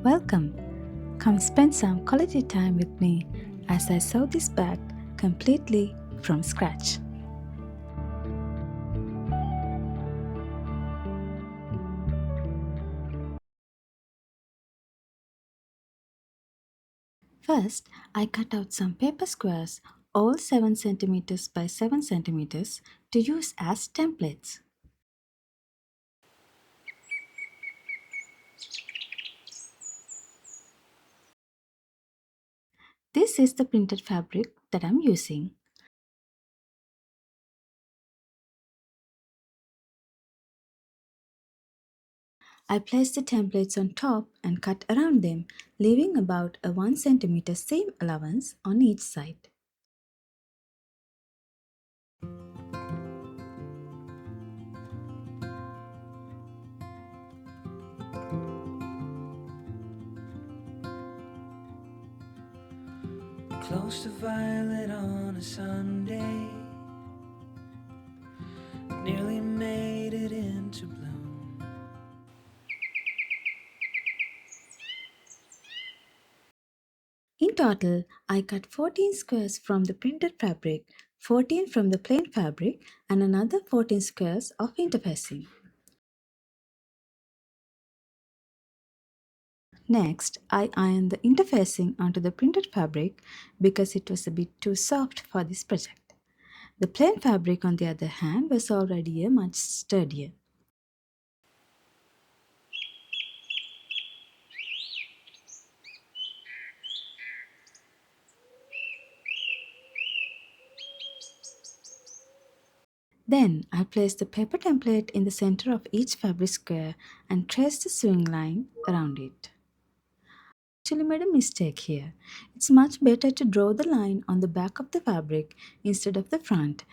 Welcome. Come spend some quality time with me as I sew this bag completely from scratch. First, I cut out some paper squares, all 7 centimeters by 7 centimeters, to use as templates. This is the printed fabric that I'm using. I place the templates on top and cut around them, leaving about a 1 centimeter seam allowance on each side. Close to violet on a Sunday, nearly made it into bloom. In total, I cut 14 squares from the printed fabric, 14 from the plain fabric, and another 14 squares of interfacing. Next, I ironed the interfacing onto the printed fabric because it was a bit too soft for this project. The plain fabric, on the other hand, was already a much sturdier. Then I placed the paper template in the center of each fabric square and traced a sewing line around it. Actually made a mistake here. It's much better to draw the line on the back of the fabric instead of the front.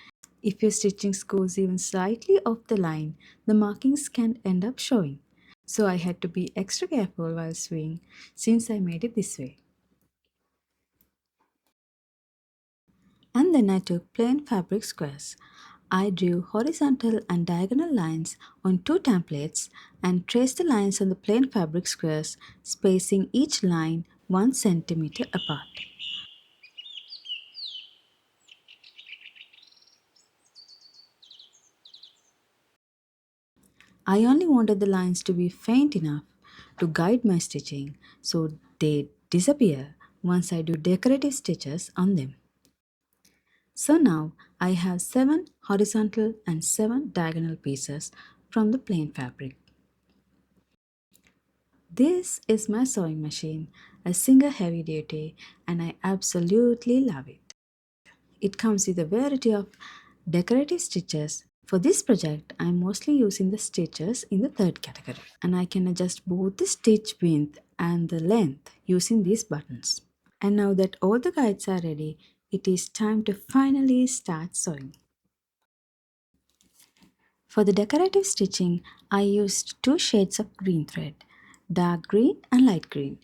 If your stitching goes even slightly off the line, the markings can end up showing. So I had to be extra careful while sewing since I made it this way. And then I took plain fabric squares. I drew horizontal and diagonal lines on two templates and traced the lines on the plain fabric squares, spacing each line 1 centimeter apart. I only wanted the lines to be faint enough to guide my stitching so they disappear once I do decorative stitches on them. So now I have 7 horizontal and 7 diagonal pieces from the plain fabric. This is my sewing machine, a Singer heavy duty, and I absolutely love it. It comes with a variety of decorative stitches. For this project, I am mostly using the stitches in the third category, and I can adjust both the stitch width and the length using these buttons. And now that all the guides are ready, it is time to finally start sewing. For the decorative stitching, I used two shades of green thread, dark green and light green.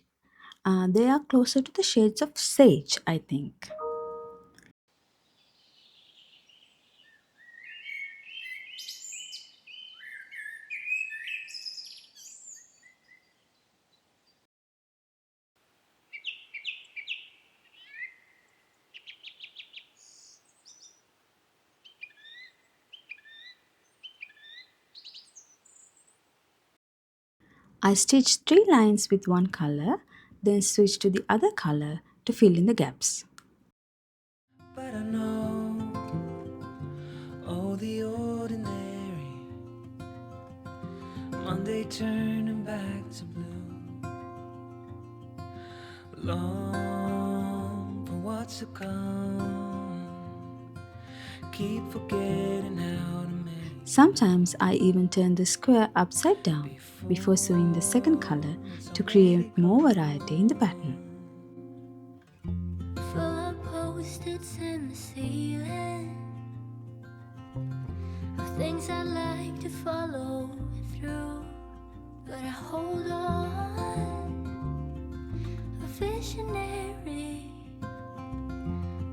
They are closer to the shades of sage, I think. I stitched 3 lines with one color, then switched to the other color to fill in the gaps. But I know, oh, the ordinary Monday turning back to blue. long for what's to come. Keep forgetting how to make Sometimes I even turn the square upside down before sewing the second color it's to already create more variety in the pattern. gone. Full of post-its in the ceiling of things I like to follow through, but I hold on. A visionary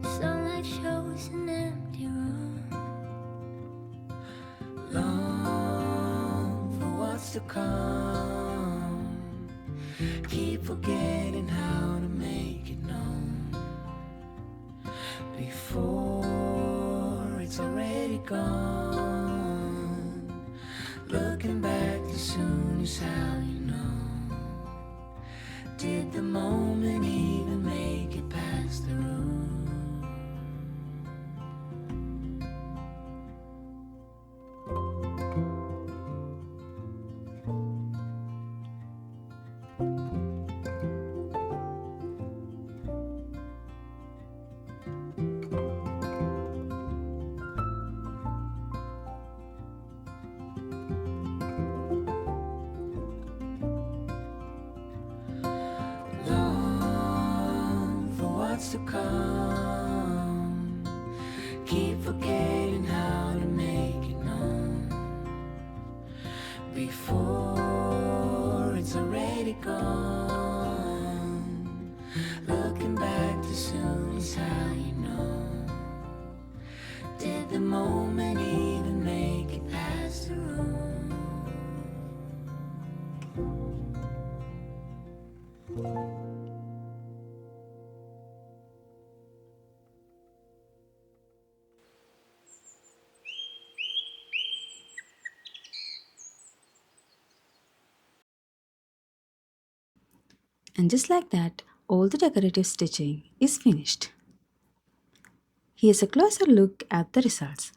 sunlight shows an empty room. Long for what's to come. Keep forgetting how to make it known before it's already gone. Looking back too soon is how you know. Did the moment even make it past the room? Long for what's to come. Keep forgetting how to make it known before it's already gone. Looking back too soon is how you know. Did the moment even make it past the room? And just like that, all the decorative stitching is finished. Here's a closer look at the results.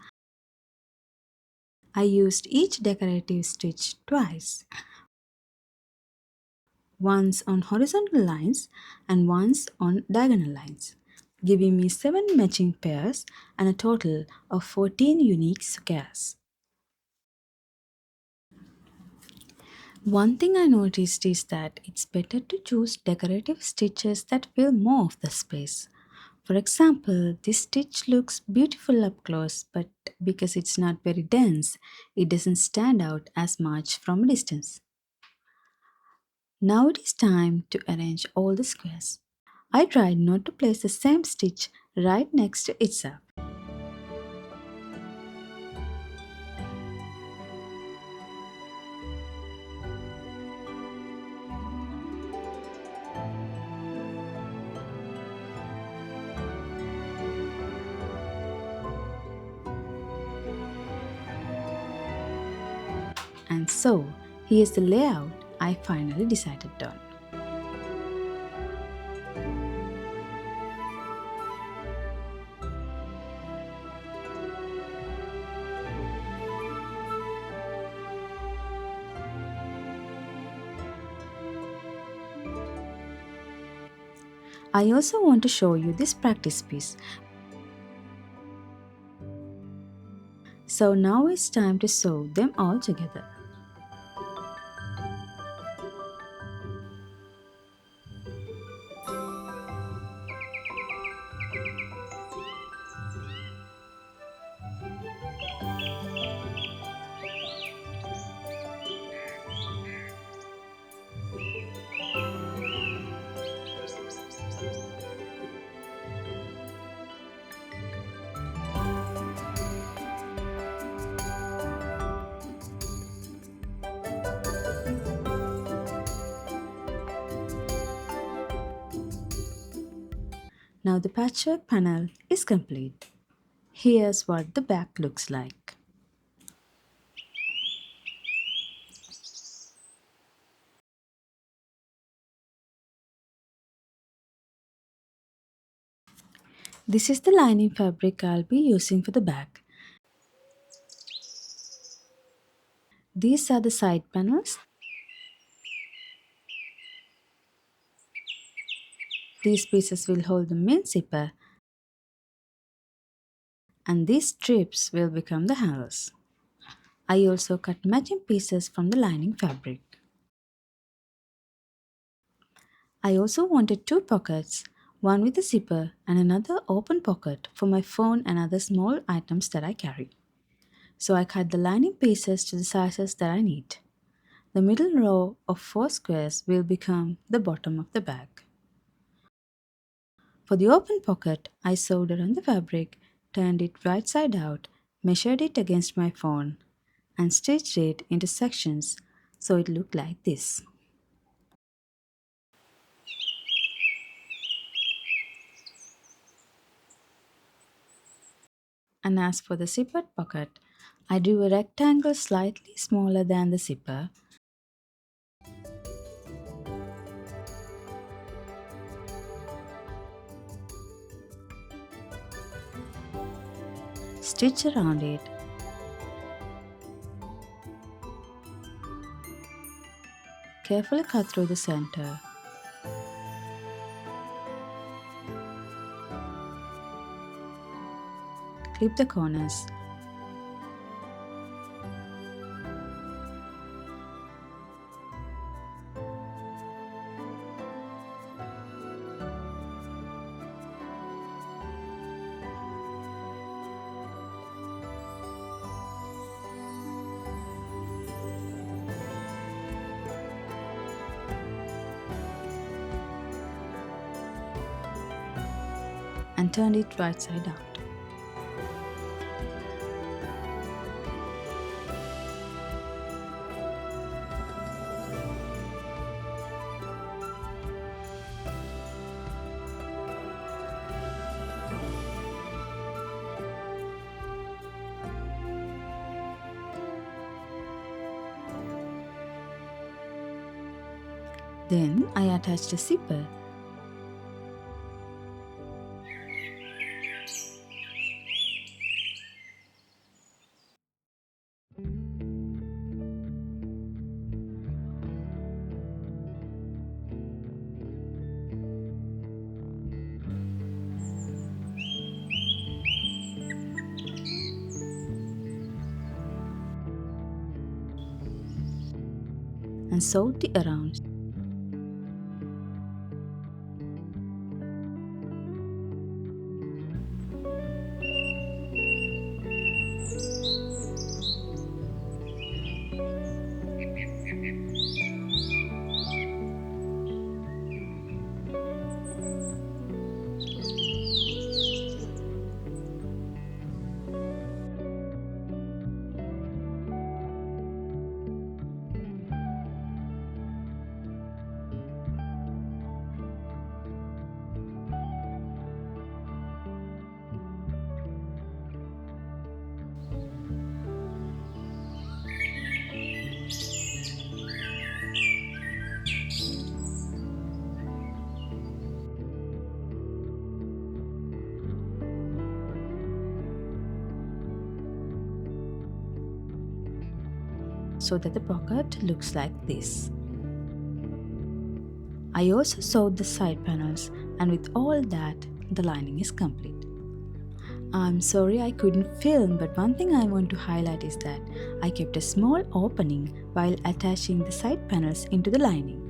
I used each decorative stitch twice, once on horizontal lines and once on diagonal lines, giving me 7 matching pairs and a total of 14 unique squares. One thing I noticed is that it's better to choose decorative stitches that fill more of the space. For example, this stitch looks beautiful up close, but because it's not very dense, it doesn't stand out as much from a distance. Now it is time to arrange all the squares. I tried not to place the same stitch right next to itself. And so, here's the layout I finally decided on. I also want to show you this practice piece. So now it's time to sew them all together. Now the patchwork panel is complete. Here's what the back looks like. This is the lining fabric I'll be using for the back. These are the side panels. These pieces will hold the main zipper and these strips will become the handles. I also cut matching pieces from the lining fabric. I also wanted two pockets, one with a zipper and another open pocket for my phone and other small items that I carry. So I cut the lining pieces to the sizes that I need. The middle row of four squares will become the bottom of the bag. For the open pocket, I sewed around the fabric, turned it right side out, measured it against my phone, and stitched it into sections so it looked like this. And as for the zippered pocket, I drew a rectangle slightly smaller than the zipper, stitched around it, carefully cut through the center, clip the corners, and turned it right side out. Then I attached a zipper and sewed it around. So that the pocket looks like this. I also sewed the side panels, and with all that, the lining is complete. I'm sorry I couldn't film, but one thing I want to highlight is that I kept a small opening while attaching the side panels into the lining.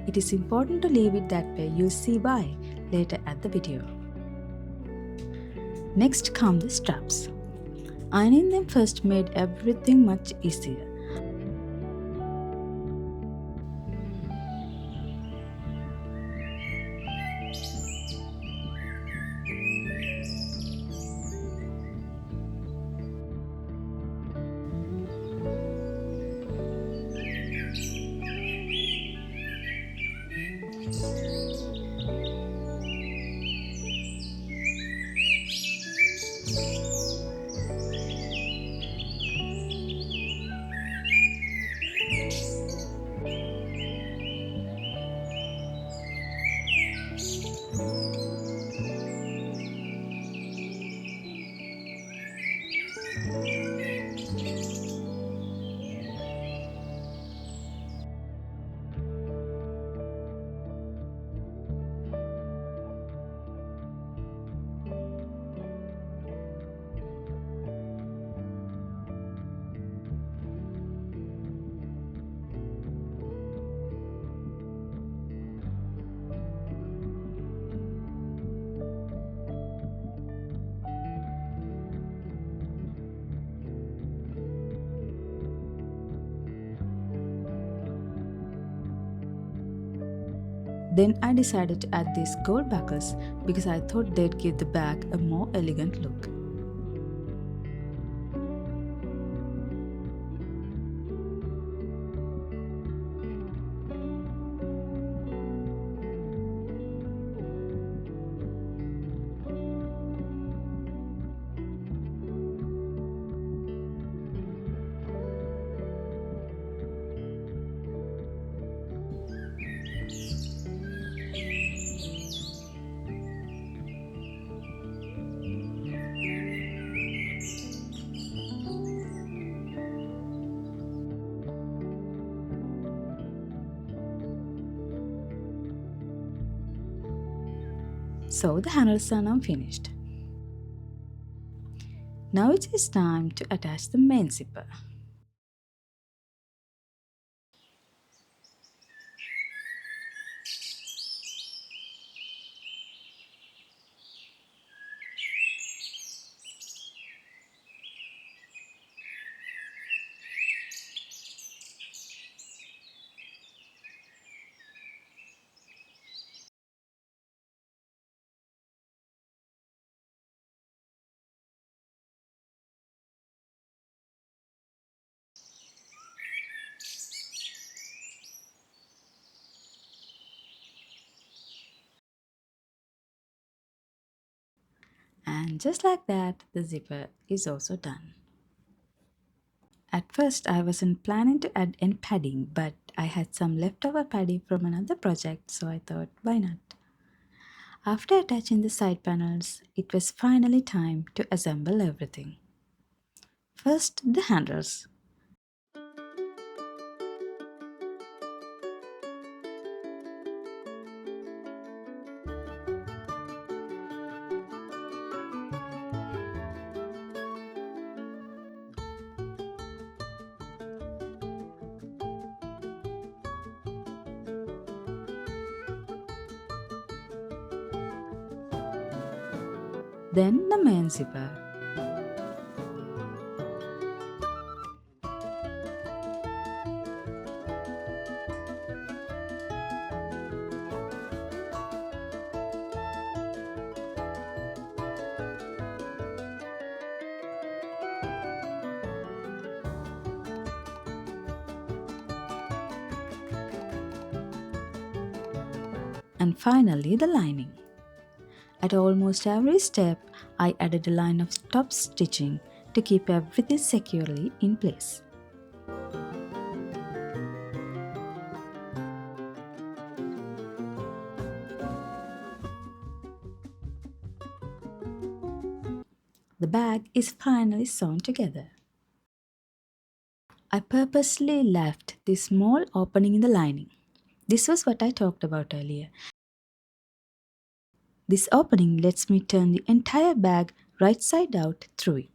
It is important to leave it that way, you'll see why later at the video. Next come the straps. Ironing them first made everything much easier. Then I decided to add these gold buckles because I thought they'd give the bag a more elegant look. So the handles are now finished. Now it is time to attach the main zipper. And just like that, the zipper is also done. At first, I wasn't planning to add any padding, but I had some leftover padding from another project, so I thought, why not? After attaching the side panels, it was finally time to assemble everything. First, the handles. Then the main zipper. And finally, the lining. At almost every step, I added a line of top stitching to keep everything securely in place. The bag is finally sewn together. I purposely left this small opening in the lining. This was what I talked about earlier. This opening lets me turn the entire bag right side out through it.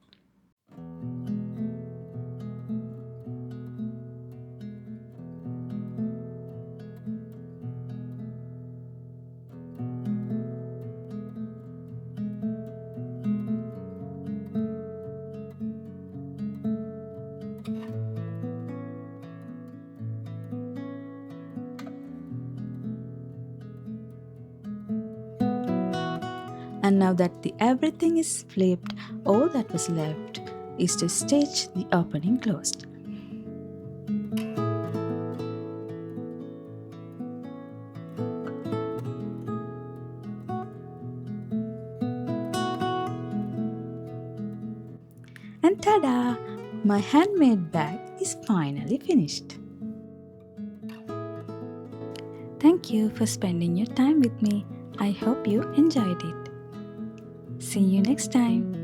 And now that the everything is flipped, all that was left is to stitch the opening closed. And tada! My handmade bag is finally finished. Thank you for spending your time with me. I hope you enjoyed it. See you next time.